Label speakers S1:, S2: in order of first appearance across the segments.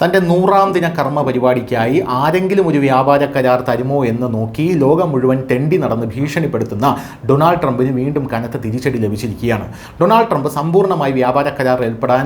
S1: തൻ്റെ 100ാം ദിന കർമ്മ പരിപാടിക്കായി ആരെങ്കിലും ഒരു വ്യാപാര കരാർ തരുമോ എന്ന് നോക്കി ലോകം മുഴുവൻ തെണ്ടി നടന്ന് ഭീഷണിപ്പെടുത്തുന്ന ഡൊണാൾഡ് ട്രംപിന് വീണ്ടും കനത്ത തിരിച്ചടി ലഭിച്ചിരിക്കുകയാണ്. ഡൊണാൾഡ് ട്രംപ് സമ്പൂർണ്ണമായി വ്യാപാര കരാറിൽ ഏർപ്പെടാൻ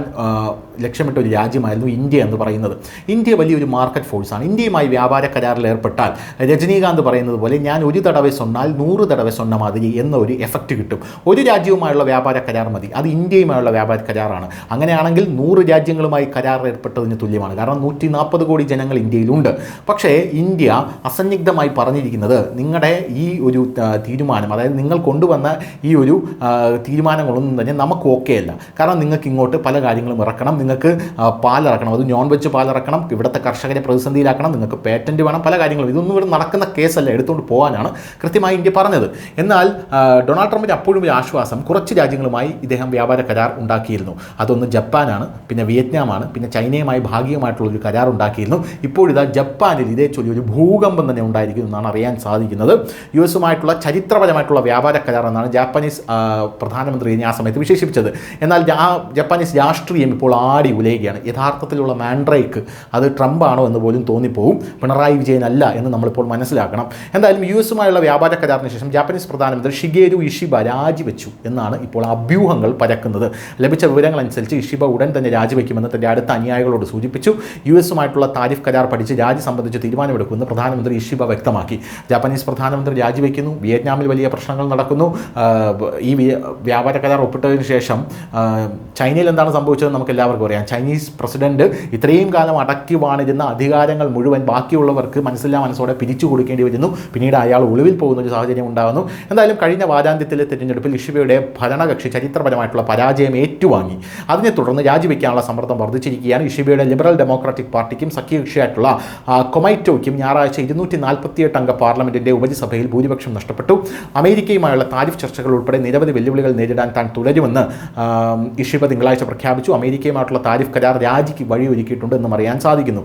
S1: ലക്ഷ്യമിട്ട ഒരു രാജ്യമായിരുന്നു ഇന്ത്യ എന്ന് പറയുന്നത്. ഇന്ത്യ വലിയൊരു മാർക്കറ്റ് ഫോഴ്സാണ്. ഇന്ത്യയുമായി വ്യാപാര കരാറിൽ ഏർപ്പെട്ടാൽ രജനീകാന്ത് പറയുന്നത് പോലെ ഞാൻ ഒരു തടവെ സൊന്നാൽ 100 തടവെ സൊന്ന മാതിരി എന്ന ഒരു എഫക്റ്റ് കിട്ടും. ഒരു രാജ്യവുമായുള്ള വ്യാപാര കരാർ മതി, അത് ഇന്ത്യയുമായുള്ള വ്യാപാര കരാറാണ്. അങ്ങനെയാണെങ്കിൽ 100 രാജ്യങ്ങളുമായി കരാർ ഏർപ്പെട്ടതിന് തുല്യമാണ്. കാരണം 140 കോടി ജനങ്ങൾ ഇന്ത്യയിലുണ്ട്. പക്ഷേ ഇന്ത്യ അസന്നിഗ്ധമായി പറഞ്ഞിരിക്കുന്നത് നിങ്ങളുടെ ഈ ഒരു തീരുമാനം, അതായത് നിങ്ങൾ കൊണ്ടുവന്ന ഈ ഒരു തീരുമാനങ്ങളൊന്നും തന്നെ നമുക്ക് ഓക്കെ അല്ല. കാരണം നിങ്ങൾക്ക് ഇങ്ങോട്ട് പല കാര്യങ്ങളും ഇറക്കണം, നിങ്ങൾക്ക് പാലിറക്കണം, അത് നോൺ വെജ് പാലിറക്കണം, ഇവിടുത്തെ കർഷകരെ പ്രതിസന്ധിയിലാക്കണം, നിങ്ങൾക്ക് പേറ്റൻറ്റ് വേണം, പല കാര്യങ്ങളും. ഇതൊന്നും ഇവിടെ നടക്കുന്ന കേസല്ല, എടുത്തുകൊണ്ട് പോകാനാണ് കൃത്യമായി ഇന്ത്യ പറഞ്ഞത്. എന്നാൽ ഡൊണാൾഡ് ട്രംപിന് അപ്പോഴും ഒരു ആശ്വാസം, കുറച്ച് രാജ്യങ്ങളുമായി ഇദ്ദേഹം വ്യാപാര കരാർ ഉണ്ടാക്കിയിരുന്നു. അതൊന്ന് ജപ്പാനാണ്, പിന്നെ വിയറ്റ്നാമാണ്, പിന്നെ ചൈനയുമായി ഭാഗികമായിട്ടുള്ളൊരു കരാർ ഉണ്ടാക്കിയിരുന്നു. ഇപ്പോഴിതാ ജപ്പാനിൽ ഇതേ ചൊല്ലി ഒരു ഭൂകമ്പം തന്നെ ഉണ്ടായിരിക്കും എന്നാണ് അറിയാൻ സാധിക്കുന്നത്. US-ഉമായിട്ടുള്ള ചരിത്രപരമായിട്ടുള്ള വ്യാപാര കരാർ എന്നാണ് ജാപ്പനീസ് പ്രധാനമന്ത്രി ആ സമയത്ത് വിശേഷിപ്പിച്ചത്. എന്നാൽ ജപ്പാനീസ് രാഷ്ട്രീയം ഇപ്പോൾ ആടി ഉലയുകയാണ്. യഥാർത്ഥത്തിലുള്ള മാൻഡ്രേക്ക് അത് ട്രംപാണോ എന്ന് പോലും തോന്നിപ്പോവും, പിണറായി വിജയനല്ല എന്ന് നമ്മളിപ്പോൾ മനസ്സിലാക്കണം. എന്തായാലും US-ഉമായുള്ള വ്യാപാര കരാറിന് ശേഷം ജാപ്പനീസ് പ്രധാനമന്ത്രി ഷിഗേരു ഇഷിബ രാജിവെച്ചു എന്നാണ് ഇപ്പോൾ അഭ്യൂഹങ്ങൾ പരക്കുന്നത്. ലഭിച്ച വിവരങ്ങളനുസരിച്ച് ഇഷിബ ഉടൻ തന്നെ രാജിവെക്കുമെന്ന് തൻ്റെ അടുത്ത അനുയായികളോട് സൂചിപ്പിച്ചു. US-ഉമായിട്ടുള്ള താരിഫ് കരാർ പഠിച്ച് രാജി സംബന്ധിച്ച് തീരുമാനമെടുക്കുമെന്ന് പ്രധാനമന്ത്രി ഇഷിബ വ്യക്തമാക്കി. ജാപ്പനീസ് പ്രധാനമന്ത്രി രാജിവെക്കുന്നു. വിയറ്റ്നാമിൽ വലിയ പ്രശ്നങ്ങൾ നടക്കുന്നു. ഈ വ്യാപാര കരാർ ഒപ്പിട്ടതിന് ശേഷം ചൈനയിൽ എന്താണ് സംഭവിച്ചതെന്ന് നമുക്ക് എല്ലാവർക്കും അറിയാം. ചൈനീസ് പ്രസിഡന്റ് ഇത്രയും കാലം അടക്കിവാണിരുന്ന അധികാരങ്ങൾ മുഴുവൻ ബാക്കിയുള്ളവർക്ക് മനസ്സില്ലാ മനസ്സോടെ പിരിച്ചു കൊടുക്കേണ്ടി വരുന്നു. പിന്നീട് അയാൾ ഒളിവിൽ പോകുന്ന ഒരു സാഹചര്യം ഉണ്ടാകുന്നു. എന്തായാലും കഴിഞ്ഞ വാരാന്ത്യത്തിലെ തെരഞ്ഞെടുപ്പിൽ ഇഷിബയുടെ ഭരണകക്ഷി ചരിത്രപരമായിട്ടുള്ള പരാജയം ഏറ്റുവാങ്ങി. അതിനെ തുടർന്ന് രാജിവെക്കാനുള്ള സമ്മർദ്ദം വർദ്ധിച്ചിരിക്കുകയാണ്. ഇഷിബയുടെ ലിബറൽ ഡെമോക്രാറ്റിക് പാർട്ടിക്കും സഖ്യകക്ഷിയായിട്ടുള്ള കൊമൈറ്റോയ്ക്കും ഞായറാഴ്ച 248 അംഗ പാർലമെന്റിന്റെ ഉപരിസഭയിൽ ഭൂരിപക്ഷം നഷ്ടപ്പെട്ടു. അമേരിക്കയുമായുള്ള താരിഫ് ചർച്ചകൾ ഉൾപ്പെടെ നിരവധി വെല്ലുവിളികൾ നേരിടാൻ താൻ തുടരുമെന്ന് ഇഷിബ തിങ്കളാഴ്ച പ്രഖ്യാപിച്ചു. അമേരിക്കയുമായിട്ടുള്ള താരിഫ് കരാർ രാജിക്ക് വഴിയൊരുക്കിയിട്ടുണ്ട് എന്നും അറിയാൻ സാധിക്കുന്നു.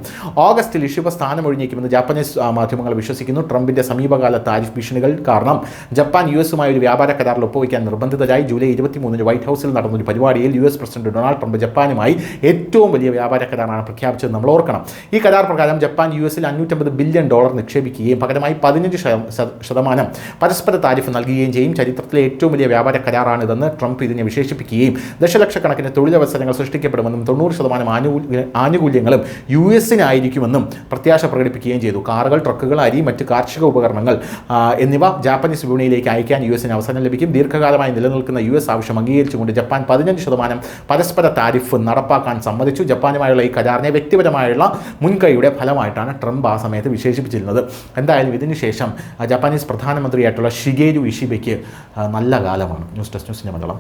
S1: ഓഗസ്റ്റിൽ ഇഷിബ സ്ഥാനമൊഴിഞ്ഞേക്കുമെന്ന് ജാപ്പനീസ് മാധ്യമങ്ങൾ വിശ്വസിക്കുന്നു. ട്രംപിന്റെ സമീപകാല താരിഫ് ഭീഷണികൾ കാരണം ജപ്പാൻ US-ഉമായി ഒരു വ്യാപാര കരാറിൽ ഒപ്പുവയ്ക്കാൻ നിർബന്ധിതരായി. ജൂലൈ 23 വൈറ്റ് ഹൗസിൽ നടന്നൊരു പരിപാടിയിൽ US പ്രസിഡന്റ് ഡൊണാൾഡ് ട്രംപ് ജപ്പാനുമായി ഏറ്റവും വലിയ വ്യാപാര കരാറാണ് പ്രഖ്യാപിച്ചത് നമ്മൾ ഓർക്കണം. ഈ കരാർ പ്രകാരം ജപ്പാൻ US-ൽ $550 ബില്യൺ നിക്ഷേപിക്കുകയും പകരമായി 15% പരസ്പര താരിഫ് നൽകുകയും ചെയ്യും. ചരിത്രത്തിലെ ഏറ്റവും വലിയ വ്യാപാര കരാറാണിതെന്ന് ട്രംപ് ഇതിനെ വിശേഷിപ്പിക്കുകയും ദശലക്ഷക്കണക്കിന് തൊഴിലവസരങ്ങൾ സൃഷ്ടിക്കപ്പെടുമെന്നും 90% ആനുകൂല്യങ്ങളും US-നായിരിക്കുമെന്നും പ്രത്യാശ പ്രകടിപ്പിക്കുകയും ചെയ്തു. കാറുകൾ, ട്രക്കുകൾ, അരി, മറ്റ് കാർഷിക ഉപകരണങ്ങൾ എന്നിവ ജാപ്പനീസ് വിപണിയിലേക്ക് അയക്കാൻ US-ന് അവസരം ലഭിക്കും. ദീർഘകാലമായി നിലനിൽക്കുന്ന US ആവശ്യം അംഗീകരിച്ചുകൊണ്ട് ജപ്പാൻ 15% പരസ്പര താരിഫ് നടപ്പാക്കാൻ സമ്മതിച്ചു. ജപ്പാനുമായുള്ള ഈ കരാറിനെ വ്യക്തിപരമായുള്ള മുൻകൈയുടെ ഫലമായിട്ടാണ് ട്രംപ് ആ സമയത്ത് വിശേഷിപ്പിച്ചിരുന്നത്. എന്തായാലും ഇതിനുശേഷം ജപ്പാനീസ് പ്രധാനമന്ത്രിയായിട്ടുള്ള ഷിഗേരു ഇഷിബയ്ക്ക് നല്ല കാലമാണ്. ന്യൂസ് ഡെസ്ക് ന്യൂസിൻ്റെ മലയാളം.